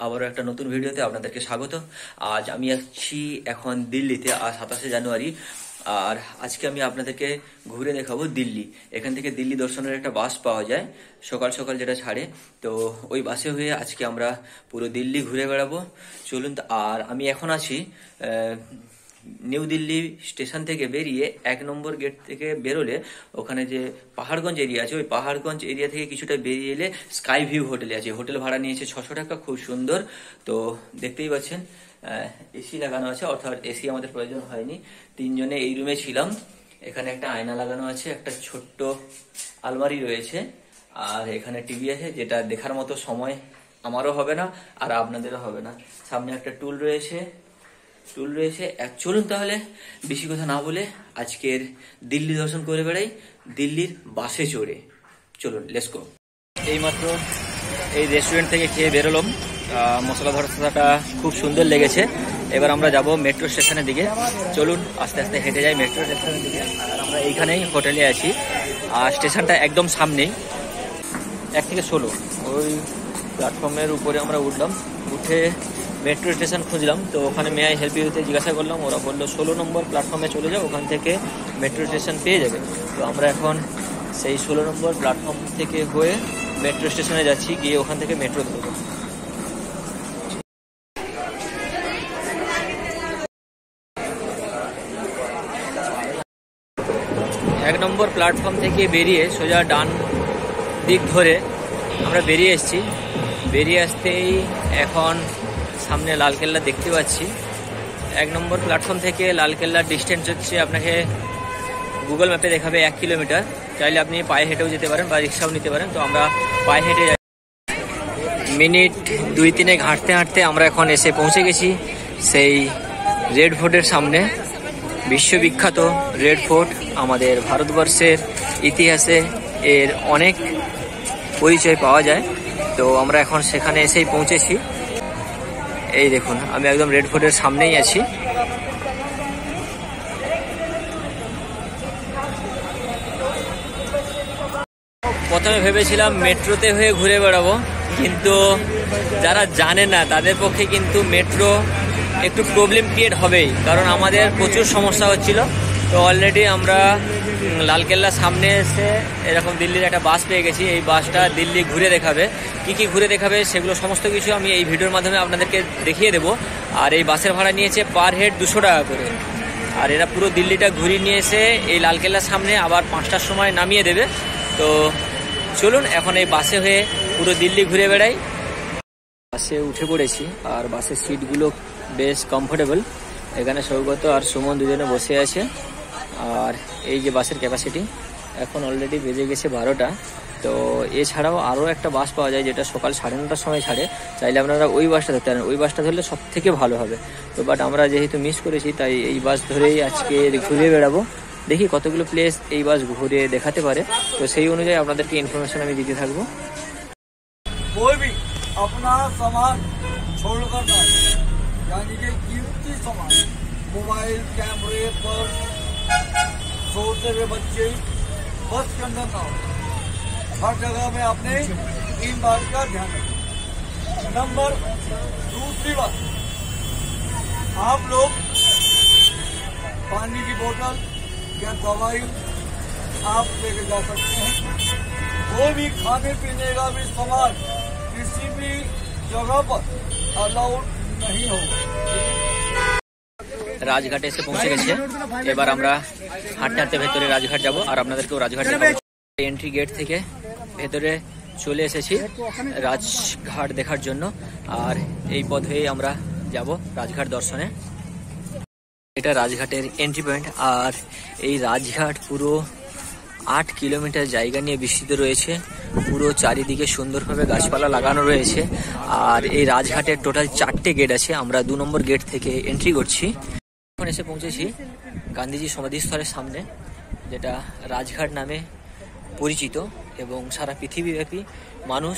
আবারও একটা নতুন ভিডিওতে আপনাদেরকে স্বাগত। আজ আমি আছি এখন দিল্লিতে, আজ 27শে জানুয়ারি। আর আজকে আমি আপনাদেরকে ঘুরে দেখাবো দিল্লি। এখান থেকে দিল্লি দর্শনের একটা বাস পাওয়া যায় সকাল সকাল, যেটা ছাড়ে। তো ওই বাসে হয়ে আজকে আমরা পুরো দিল্লি ঘুরে বেড়াবো। চলুন। আর আমি এখন আছি নিউ দিল্লি স্টেশন থেকে বেরিয়ে 1 নম্বর গেট থেকে বেরোলে ওখানে যে পাহাড়গঞ্জ এরিয়া আছে, ওই পাহাড়গঞ্জ এরিয়া থেকে কিছুটা বেরিয়ে এলে স্কাই ভিউ হোটেলে আছে। হোটেল ভাড়া নিয়েছে 600 টাকা, খুব সুন্দর। তো দেখতেই পাচ্ছেন এসি লাগানো আছে, অর্থাৎ এসি আমাদের প্রয়োজন হয়নি। 3 জনে এই রুমে ছিলাম। এখানে একটা আয়না লাগানো আছে, একটা ছোট্ট আলমারি রয়েছে, আর এখানে টিভি আছে, যেটা দেখার মতো সময় আমারও হবে না আর আপনাদেরও হবে না। সামনে একটা টুল রয়েছে। চলুন তাহলে বেশি কথা না বলে আজকের দিল্লি দর্শন করে বেড়াই দিল্লির বাসে চড়ে। চলুন, লেটস গো। এইমাত্র এই রেস্টুরেন্ট থেকে খেয়ে বেরোলাম। মশলা ভর্তাটা খুব সুন্দর লেগেছে। এবার আমরা যাব মেট্রো স্টেশনের দিকে। চলুন আস্তে আস্তে হেঁটে যাই মেট্রো স্টেশনের দিকে। আর আমরা এইখানেই হোটেলে আছি, আর স্টেশনটা একদম সামনেই। 1 থেকে 16 ওই প্ল্যাটফর্মের উপরে আমরা উঠলাম। উঠে মেট্রো স্টেশন খুঁজলাম, তো ওখানে মে আই হেল্প ইউতে জিজ্ঞাসা করলাম। ওরা বললো 16 নম্বর প্ল্যাটফর্মে চলে যাও, ওখান থেকে মেট্রো স্টেশন পেয়ে যাবে। তো আমরা এখন সেই 16 নম্বর প্ল্যাটফর্ম থেকে হয়ে মেট্রো স্টেশনে যাচ্ছি, গিয়ে ওখান থেকে মেট্রো ধরবো। 1 নম্বর প্ল্যাটফর্ম থেকে বেরিয়ে সোজা ডান দিক ধরে আমরা বেরিয়ে এসেছি। বেরিয়ে আসতেই এখন সামনে লালকেল্লা দেখতে পাচ্ছি। 1 নম্বর প্ল্যাটফর্ম থেকে লালকেল্লার ডিস্টেন্স হচ্ছে, আপনাকে গুগল ম্যাপে দেখাবে 1 কিলোমিটার। চাইলে আপনি পায়ে হেঁটেও যেতে পারেন বা রিক্সাও নিতে পারেন। তো আমরা পায়ে হেঁটে যাই। মিনিট 2-3 হাঁটতে হাঁটতে আমরা এখন এসে পৌঁছে গেছি সেই রেড ফোর্টের সামনে। বিশ্ববিখ্যাত রেড ফোর্ট, আমাদের ভারতবর্ষের ইতিহাসে এর অনেক পরিচয় পাওয়া যায়। তো আমরা এখন সেখানে এসেই পৌঁছেছি। এই দেখুন, আমি একদম রেড ফোর্টের সামনেই আছি। প্রথমে ভেবেছিলাম মেট্রোতে হয়ে ঘুরে বেড়াবো, কিন্তু যারা জানে না তাদের পক্ষে কিন্তু মেট্রো একটু প্রবলেম ক্রিয়েট হবেই, কারণ আমাদের প্রচুর সমস্যা হচ্ছিল। তো অলরেডি আমরা লালকেল্লার সামনে এসে এরকম দিল্লির একটা বাস পেয়ে গেছি। এই বাসটা দিল্লি ঘুরে দেখাবে। কি ঘুরে দেখাবে সেগুলো সমস্ত কিছু আমি এই ভিডিওর মাধ্যমে আপনাদেরকে দেখিয়ে দেবো। আর এই বাসের ভাড়া নিয়েছে পার হেড 200 টাকা করে। আর এরা পুরো দিল্লিটা ঘুরিয়ে নিয়ে এসে এই লালকেল্লার সামনে আবার 5টার সময় নামিয়ে দেবে। তো চলুন এখন এই বাসে হয়ে পুরো দিল্লি ঘুরে বেড়াই। বাসে উঠে পড়েছি, আর বাসের সিটগুলো বেশ কমফোর্টেবল। এখানে সৌগত আর সুমন দুজনে বসে আছে। আর এই যে বাসের ক্যাপাসিটি, এখন অলরেডি বেজে গেছে 12টা। তো এছাড়াও আরও একটা বাস পাওয়া যায়, যেটা সকাল 9:30টার সময় ছাড়ে। চাইলে আপনারা ওই বাসটা ধরতে পারেন, ওই বাসটা ধরলে সব থেকে ভালো হবে। তো বাট আমরা যেহেতু মিস করেছি, তাই এই বাস ধরেই আজকে ঘুরে বেড়াবো। দেখি কতগুলো প্লেস এই বাস ঘুরে দেখাতে পারে, তো সেই অনুযায়ী আপনাদেরকে ইনফরমেশন আমি দিতে থাকবো। अपना सामान छोड़कर ना, यानी कि कीमती सामान, मोबाइल, कैमरे, पर्स, सोते हुए बच्चे बस के अंदर ना हो। हर जगह में आपने इन बात का ध्यान रखें। नंबर दूसरी बात, आप लोग पानी की बोतल या दवाई आप लेके जा सकते हैं। कोई भी खाने पीने का भी सामान किसी भी जगह पर अलाउड नहीं होगा। রাজঘাটে এসে পৌঁছে গেছে। এবার আমরা হাঁটতে হাঁটতে ভেতরে রাজঘাট যাব, আর আপনাদেরকেও রাজঘাট দেখাবো। এন্ট্রি গেট থেকে ভেতরে চলে এসেছি রাজঘাট দেখার জন্য। আর এই পথ হয়ে আমরা যাব রাজঘাট দর্শনে। এটা রাজঘাটের এন্ট্রি পয়েন্ট। আর এই রাজঘাট পুরো 8 কিলোমিটার জায়গা নিয়ে বিস্তৃত রয়েছে। পুরো চারিদিকে সুন্দরভাবে গাছপালা লাগানো রয়েছে। আর এই রাজঘাটের টোটাল 4টে গেট আছে। আমরা 2 নম্বর গেট থেকে এন্ট্রি করছি। এখন এসে পৌঁছেছি গান্ধীজি সমাধিস্থলের সামনে, যেটা রাজঘাট নামে পরিচিত, এবং সারা পৃথিবীব্যাপী মানুষ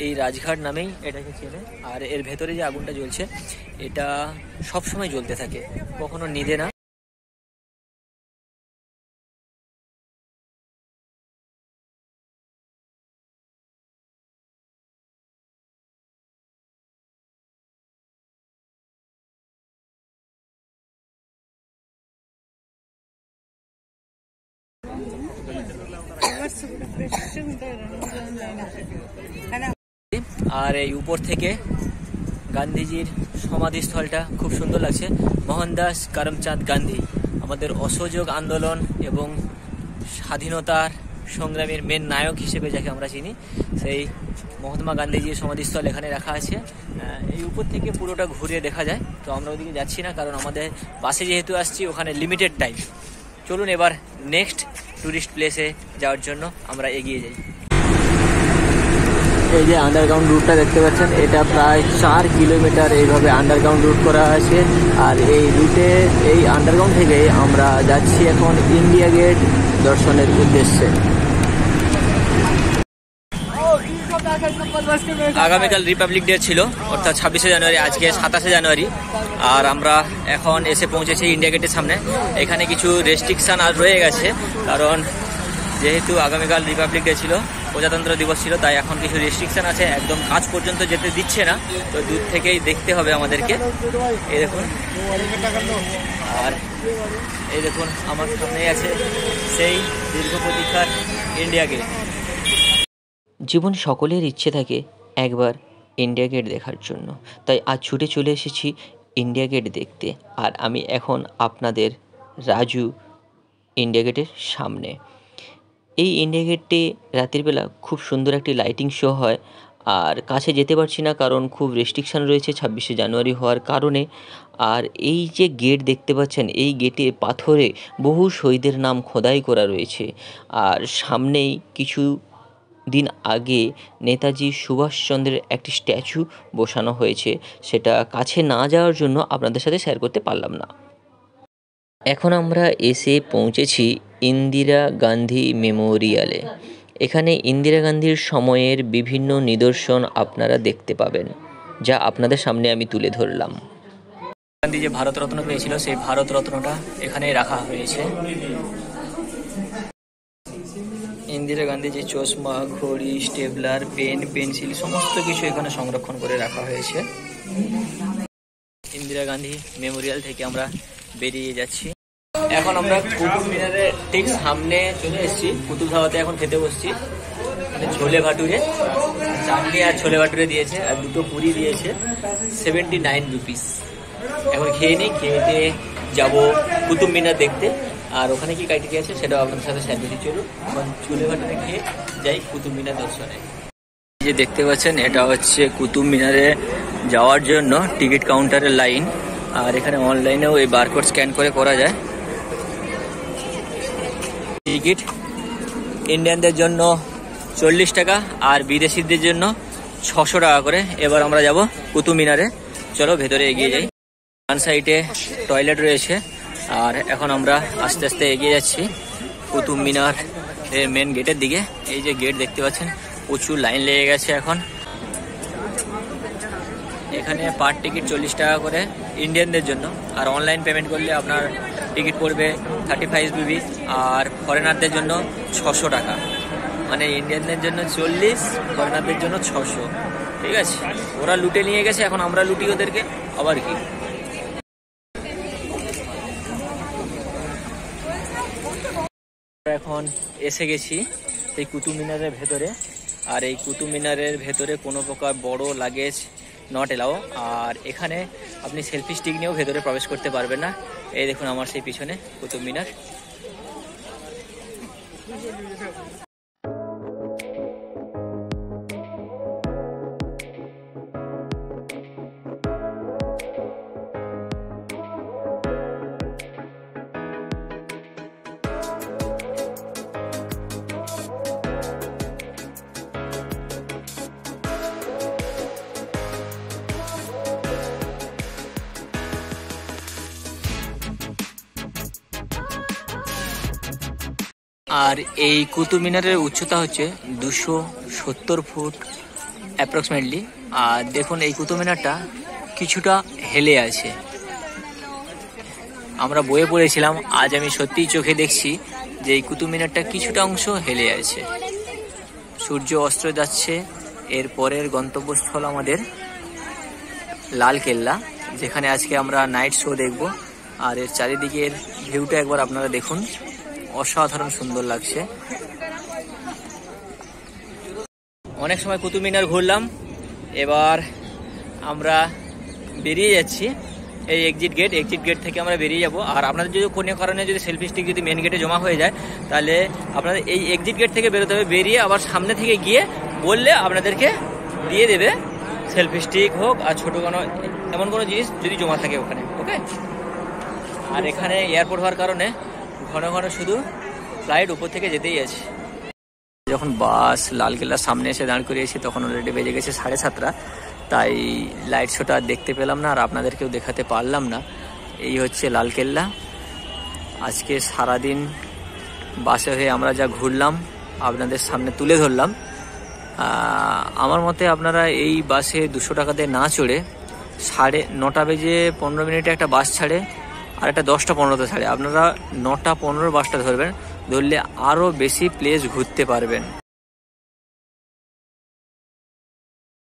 এই রাজঘাট নামেই এটাকে চেনে। আর এর ভেতরে যে আগুনটা জ্বলছে, এটা সবসময় জ্বলতে থাকে, কখনো নিভে না। আর এই উপর থেকে গান্ধীজির সমাধিস্থলটা খুব সুন্দর লাগছে। মোহনদাস করমচাঁদ গান্ধী, আমাদের অসহযোগ আন্দোলন এবং স্বাধীনতার সংগ্রামের মেন নায়ক হিসেবে যাকে আমরা চিনি, সেই মহাত্মা গান্ধীজির সমাধিস্থল এখানে রাখা আছে। এই উপর থেকে পুরোটা ঘুরে দেখা যায়। তো আমরা ওদিকে যাচ্ছি না, কারণ আমাদের বাসে যেহেতু আসছি ওখানে লিমিটেড টাইম। চলুন এবার নেক্সট ট্যুরিস্ট প্লেসে যাওয়ার জন্য আমরা এগিয়ে যাই। এই যে আন্ডারগ্রাউন্ড রুটটা দেখতে পাচ্ছেন, এটা প্রায় 4 কিলোমিটার এইভাবে আন্ডারগ্রাউন্ড রুট করা আছে। আর এই রুটে এই আন্ডারগ্রাউন্ড থেকে আমরা যাচ্ছি এখন ইন্ডিয়া গেট দর্শনের উদ্দেশ্যে। আগামীকাল রিপাবলিক ডে ছিল, অর্থাৎ 26শে জানুয়ারি, আজকে 27শে জানুয়ারি। আর আমরা এখন এসে পৌঁছেছি ইন্ডিয়া গেটের সামনে। এখানে কিছু রেস্ট্রিকশন আর রয়ে গেছে, কারণ যেহেতু আগামীকাল রিপাবলিক ডে ছিল, প্রজাতন্ত্র দিবস ছিল, তাই এখন কিছু রেস্ট্রিকশন আছে, একদম কাজ পর্যন্ত যেতে দিচ্ছে না। তো দূর থেকেই দেখতে হবে আমাদেরকে। এই দেখুন, আর এই দেখুন আমার সামনে আছে সেই দীর্ঘ প্রতীক্ষার ইন্ডিয়া গেট। জীবন সকলের ইচ্ছে থাকে একবার ইন্ডিয়া গেট দেখার জন্য, তাই আজ ছুটে চলে এসেছি ইন্ডিয়া গেট দেখতে। আর আমি এখন আপনাদের রাজু ইন্ডিয়া গেটের সামনে। এই ইন্ডিয়া গেটটি রাতের বেলা খুব সুন্দর একটি লাইটিং শো হয়। আর কাছে যেতে পারছি না, কারণ খুব রেস্ট্রিকশান রয়েছে 26শে জানুয়ারি হওয়ার কারণে। আর এই যে গেট দেখতে পাচ্ছেন, এই গেটে পাথরে বহু শহীদের নাম খোদাই করা রয়েছে। আর সামনেই কিছু দিন আগে নেতাজি সুভাষচন্দ্রের একটি স্ট্যাচু বসানো হয়েছে, সেটা কাছে না যাওয়ার জন্য আপনাদের সাথে শেয়ার করতে পারলাম না। এখন আমরা এসে পৌঁছেছি ইন্দিরা গান্ধী মেমোরিয়ালে। এখানে ইন্দিরা গান্ধীর সময়ের বিভিন্ন নিদর্শন আপনারা দেখতে পাবেন, যা আপনাদের সামনে আমি তুলে ধরলাম। গান্ধী যে ভারতরত্ন পেয়েছিল, সেই ভারতরত্নটা এখানে রাখা হয়েছে। ইন্দিরা গান্ধী যে চশমা, ঘড়ি, স্টেপলার, পেন, পেন্সিল সমস্ত কিছু এখানে সংরক্ষণ করে রাখা হয়েছে। ইন্দিরা গান্ধী মেমোরিয়াল থেকে আমরা বেরিয়ে যাচ্ছি। এখন আমরা কুতুব মিনারের ঠিক সামনে চলে এসেছি। কুতুব ধাবাতে এখন খেতে বসছি। ছোলে ভাটুরে, চাটনি আর ছোলে ভাটুরে দিয়েছে, আর দুটো পুরি দিয়েছে, 79 রুপিস। এখন খেয়ে নিই, খেয়ে যাবো কুতুব মিনার দেখতে। আর ওখানে কি ক্রাইটেরিয়া আছে সেটাও আপনাদের সাথে শেয়ার করছি। চলুন এখন ছোলে ভাটুরে খেয়ে যাই কুতুব মিনার দর্শনে। যে দেখতে পাচ্ছেন, এটা হচ্ছে কুতুব মিনারে যাওয়ার জন্য টিকিট কাউন্টারের লাইন। আর এখানে অনলাইনেও এই বারকোড স্ক্যান করে করা যায়। টিকিট ইন্ডিয়ানদের জন্য 40 টাকা আর বিদেশিদের জন্য 600 টাকা করে। এবার আমরা যাব কুতুব মিনারে। চলো ভেতরে এগিয়ে যাই। ডান সাইডে টয়লেট রয়েছে। আর এখন আমরা আস্তে আস্তে এগিয়ে যাচ্ছি কুতুব মিনার এর মেন গেটের দিকে। এই যে গেট দেখতে পাচ্ছেন, প্রচুর লাইন লেগে গেছে এখন। এখানে পার টিকিট 40 টাকা করে ইন্ডিয়ানদের জন্য। আর অনলাইন পেমেন্ট করলে আপনার টিকিট পড়বে 35 রুপি, আর ফরেনারদের জন্য 600 টাকা। মানে ইন্ডিয়ানদের জন্য 40, ফরেনারদের জন্য 600। ঠিক আছে, ওরা লুটে নিয়ে গেছে, এখন আমরা লুটি ওদেরকে, আবার কি। এখন এসে গেছি এই কুতুব মিনারের ভেতরে। আর এই কুতুব মিনারের ভেতরে কোনো প্রকার বড় লাগেজ নট এলাও। আর এখানে আপনি সেলফি স্টিক নিয়েও ভেতরে প্রবেশ করতে পারবেন না। এই দেখুন আমার সেই পিছনে কুতুব মিনার। আর এই কুতুব মিনারের উচ্চতা হচ্ছে 270 ফুট অ্যাপ্রক্সিমেটলি। আর দেখুন এই কুতুব মিনারটা কিছুটা হেলে আছে। আমরা বইয়ে পড়েছিলাম, আজ আমি সত্যিই চোখে দেখছি যে এই কুতুব মিনারটা কিছুটা অংশ হেলে আছে। সূর্য অস্ত যাচ্ছে। এর পরের গন্তব্যস্থল আমাদের লাল কেল্লা, যেখানে আজকে আমরা নাইট শো দেখব। আর এর চারিদিকের ভিউটা একবার আপনারা দেখুন, অসাধারণ সুন্দর লাগছে। অনেক সময় কুতুব মিনার ঘুরলাম, এবার আমরা বেরিয়ে যাচ্ছি এই এক্সিট গেট থেকে আমরা বেরিয়ে যাব। আর আপনাদের যদি কোনো কারণে যদি সেলফি স্টিক যদি মেন গেটে জমা হয়ে যায়, তাহলে আপনাদের এই এক্সিট গেট থেকে বেরোতে হবে, বেরিয়ে আবার সামনে থেকে গিয়ে বললে আপনাদেরকে দিয়ে দেবে সেলফি স্টিক হোক আর ছোটো কোনো এমন কোনো জিনিস যদি জমা থাকে ওখানে। ওকে। আর এখানে এয়ারপোর্ট হওয়ার কারণে ঘন ঘন শুধু ফ্লাইট উপর থেকে যেতেই আছে। যখন বাস লালকেল্লার সামনে এসে দাঁড় করিয়েছি তখন অলরেডি বেজে গেছে 7:30, তাই লাইট শোটা দেখতে পেলাম না আর আপনাদেরকেও দেখাতে পারলাম না। এই হচ্ছে লালকেল্লা। আজকে সারাদিন বাসে হয়ে আমরা যা ঘুরলাম আপনাদের সামনে তুলে ধরলাম। আমার মতে আপনারা এই বাসে 200 টাকাতে না চড়ে 9:15 একটা বাস ছাড়ে আর একটা 10:15 ছাড়ে, আপনারা 9:15 বাসটা ধরবেন, ধরলে আরও বেশি প্লেস ঘুরতে পারবেন।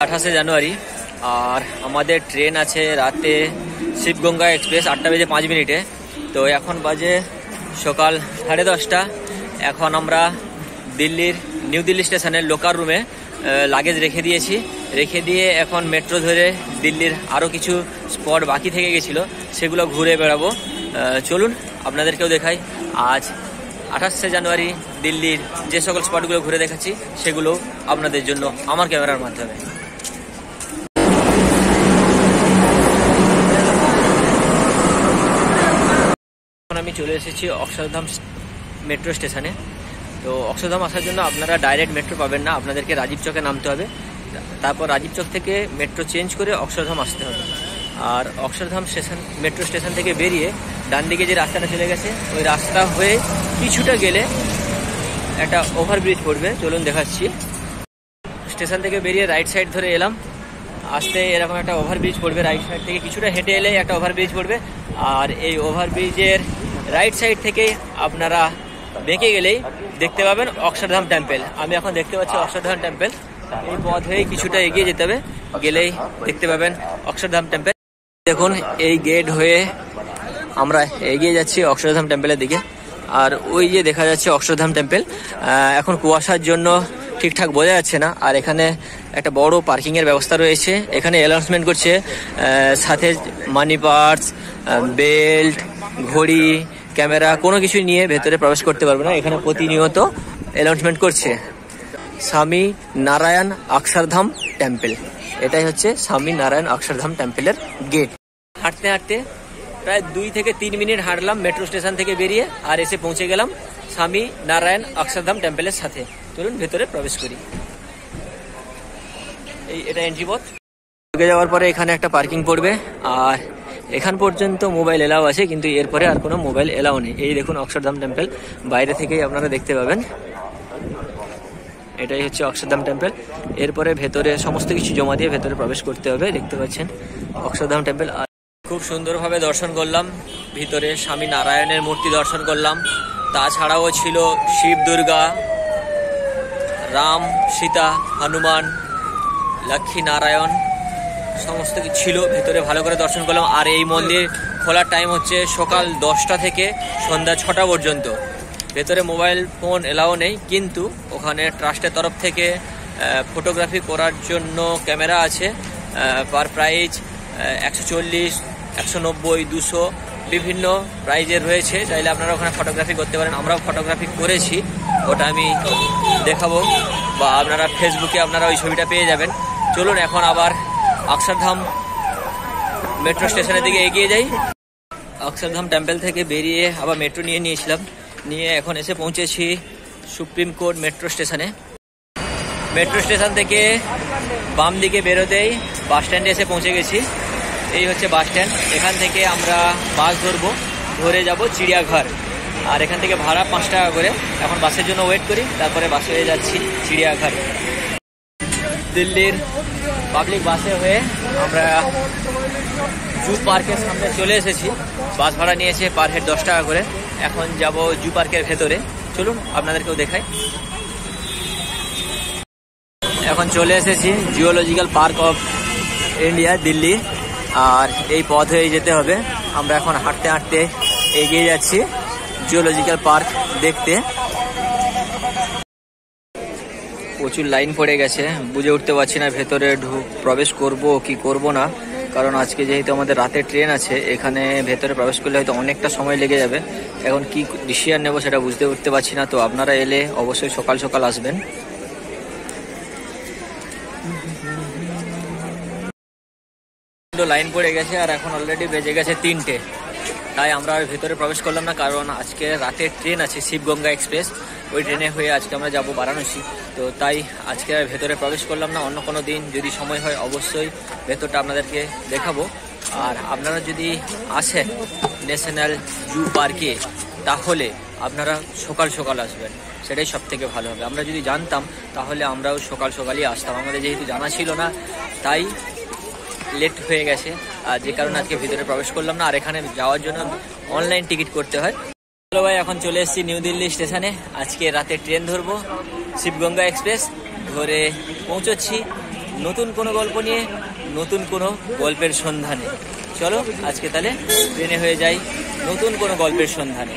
28শে জানুয়ারি আর আমাদের ট্রেন আছে রাতে শিবগঙ্গা এক্সপ্রেস 8:05। তো এখন বাজে সকাল 10:30। এখন আমরা নিউ দিল্লি স্টেশনের লোকাল রুমে লাগেজ রেখে দিয়ে এখন মেট্রো ধরে দিল্লির আরও কিছু স্পট বাকি থেকে গেছিলো সেগুলো ঘুরে বেড়াবো। চলুন আপনাদেরকেও দেখাই। আজ 28শে জানুয়ারি দিল্লির যে সকল স্পটগুলো ঘুরে দেখাচ্ছি সেগুলো আপনাদের জন্য আমার ক্যামেরার মাধ্যমে। এখন আমি চলে এসেছি অক্ষরধাম মেট্রো স্টেশনে। তো অক্ষরধাম আসার জন্য আপনারা ডাইরেক্ট মেট্রো পাবেন না, আপনাদেরকে রাজীব চকে নামতে হবে, তারপর রাজীব চক থেকে মেট্রো চেঞ্জ করে অক্ষরধাম আসতে হবে। আর অক্ষরধাম মেট্রো স্টেশন থেকে বেরিয়ে ডান দিকে যে রাস্তাটা চলে গেছে ওই রাস্তা হয়ে কিছুটা গেলে একটা ওভারব্রিজ পড়বে, চলুন দেখাচ্ছি। স্টেশন থেকে বেরিয়ে রাইট সাইড ধরে এলাম, আসতে এরকম একটা ওভারব্রিজ পড়বে, রাইট সাইড থেকে কিছুটা হেঁটে এলে একটা ওভারব্রিজ পড়বে। আর এই ওভারব্রিজের রাইট সাইড থেকে আপনারা বেঁকে গেলেই দেখতে পাবেন অক্ষরধাম টেম্পল। আমি এখন দেখতে পাচ্ছি অক্ষরধাম টেম্পল। এই পথ হয়ে কিছুটা এগিয়ে যেতে হবে, গেলেই দেখতে পাবেন অক্ষরধাম টেম্পল। দেখুন এই গেট হয়ে আমরা এগিয়ে যাচ্ছি অক্ষরধাম টেম্পলের দিকে। আর ওই যে দেখা যাচ্ছে অক্ষরধাম টেম্পল, এখন কুয়াশার জন্য ঠিকঠাক বোঝা যাচ্ছে না। আর এখানে একটা বড় পার্কিংয়ের ব্যবস্থা রয়েছে, এখানে অ্যানাউন্সমেন্ট করছে সাথে মানি পার্স, বেল্ট, ঘড়ি, ক্যামেরা কোনো কিছু নিয়ে ভেতরে প্রবেশ করতে পারবে না। এখানে প্রতিনিয়ত অ্যানাউন্সমেন্ট করছে স্বামী নারায়ণ অক্ষরধাম টেম্পল। এটাই হচ্ছে স্বামী নারায়ণ অক্ষরধাম টেম্পলের গেট। হাঁটতে হাঁটতে প্রায় 2 থেকে 3 মিনিট হাঁটলাম মেট্রো স্টেশন থেকে বেরিয়ে, আর এসে পৌঁছে গেলাম স্বামী নারায়ণ অক্ষরধাম টেম্পলের সাথে। চলুন ভেতরে প্রবেশ করি। এটা এন্ট্রি পথ। ঢুকে যাওয়ার পরে এখানে একটা পার্কিং পড়বে, আর এখান পর্যন্ত মোবাইল এলাও আছে, কিন্তু এরপরে আর কোনো মোবাইল এলাও নেই। এই দেখুন অক্ষরধাম টেম্পল বাইরে থেকেই আপনারা দেখতে পাবেন। এটাই হচ্ছে অক্ষরধাম টেম্পল। এরপরে ভেতরে সমস্ত কিছু জমা দিয়ে ভেতরে প্রবেশ করতে হবে। দেখতে পাচ্ছেন অক্ষরধাম টেম্পল। খুব সুন্দরভাবে দর্শন করলাম, ভিতরে স্বামী নারায়ণের মূর্তি দর্শন করলাম। তাছাড়াও ছিল শিব, দুর্গা, রাম, সীতা, হনুমান, লক্ষ্মী নারায়ণ সমস্ত কিছু ছিল, ভেতরে ভালো করে দর্শন করলাম। আর এই মন্দির খোলার টাইম হচ্ছে সকাল 10টা থেকে সন্ধ্যা 6টা পর্যন্ত। ভেতরে মোবাইল ফোন এলাও নেই, কিন্তু ওখানে ট্রাস্টের তরফ থেকে ফটোগ্রাফি করার জন্য ক্যামেরা আছে। পার প্রাইস 140, 190, 200 বিভিন্ন প্রাইজের রয়েছে। চাইলে আপনারা ওখানে ফটোগ্রাফি করতে পারেন। আমরাও ফটোগ্রাফি করেছি, ওটা আমি দেখাবো, বা আপনারা ফেসবুকে আপনারা ওই ছবিটা পেয়ে যাবেন। চলুন এখন আবার অক্ষরধাম মেট্রো স্টেশনের দিকে এগিয়ে যাই। অক্ষরধাম টেম্পল থেকে বেরিয়ে আবার মেট্রো নিয়ে এখন এসে পৌঁছেছি সুপ্রিম কোর্ট মেট্রো স্টেশনে। মেট্রো স্টেশন থেকে বাম দিকে বেরোতেই বাস স্ট্যান্ডে এসে পৌঁছে গেছি। এই হচ্ছে বাস স্ট্যান্ড। এখান থেকে আমরা বাস ধরে যাব চিড়িয়াঘর। আর এখান থেকে ভাড়া 5 টাকা করে। এখন বাসের জন্য ওয়েট করি, তারপরে বাসে হয়ে যাচ্ছি চিড়িয়াঘর। দিল্লির পাবলিক বাসে হয়ে আমরা জু পার্কের সামনে চলে এসেছি। বাস ভাড়া নিয়েছে পার হেড 10 টাকা করে। এখন যাব জু পার্কের ভেতরে, চলুন আপনাদেরকেও দেখাই। এখন চলে এসেছি geological park of India Delhi. আর এই পথ হয়ে যেতে হবে। আমরা এখন হাঁটতে হাঁটতে এগিয়ে যাচ্ছি জিওলজিক্যাল পার্ক দেখতে। প্রচুর লাইন পড়ে গেছে, বুঝে উঠতে পারছি না ভেতরে প্রবেশ করব কি করব না, কারণ আজকে যেহেতু আমাদের রাতের ট্রেন আছে, এখানে ভেতরে প্রবেশ করলে হয়তো অনেকটা সময় লেগে যাবে। এখন কি ডিসিশন নেব সেটা বুঝতে উঠতে পারছি না। তো আপনারা এলে অবশ্যই সকাল সকাল আসবেন। লাইন পড়ে গেছে আর এখন অলরেডি বেজে গেছে 3টে, তাই আমরা আর ভেতরে প্রবেশ করলাম না, কারণ আজকে রাতের ট্রেন আছে শিবগঙ্গা এক্সপ্রেস, ওই ট্রেনে হয়ে আজকে আমরা যাব বারাণসী। তো তাই আজকে আর ভেতরে প্রবেশ করলাম না, অন্য কোনো দিন যদি সময় হয় অবশ্যই ভেতরটা আপনাদেরকে দেখাবো। আর আপনারা যদি আসেন ন্যাশনাল জু পার্কে তাহলে আপনারা সকাল সকাল আসবেন, সেটাই সব থেকে ভালো হবে। আমরা যদি জানতাম তাহলে আমরাও সকাল সকালই আসতাম, আমাদের যেহেতু জানা ছিল না তাই লেট হয়ে গেছে, আর যে কারণে আজকে ভিতরে প্রবেশ করলাম না। আর এখানে যাওয়ার জন্য অনলাইন টিকিট করতে হয়। চলো ভাই, এখন চলে এসেছি নিউ দিল্লি স্টেশনে, আজকে রাতে ট্রেন ধরবো শিবগঙ্গা এক্সপ্রেস, ধরে পৌঁছচ্ছি নতুন কোনো গল্প নিয়ে, নতুন কোনো গল্পের সন্ধানে। চলো আজকে তাহলে ট্রেনে হয়ে যাই নতুন কোনো গল্পের সন্ধানে।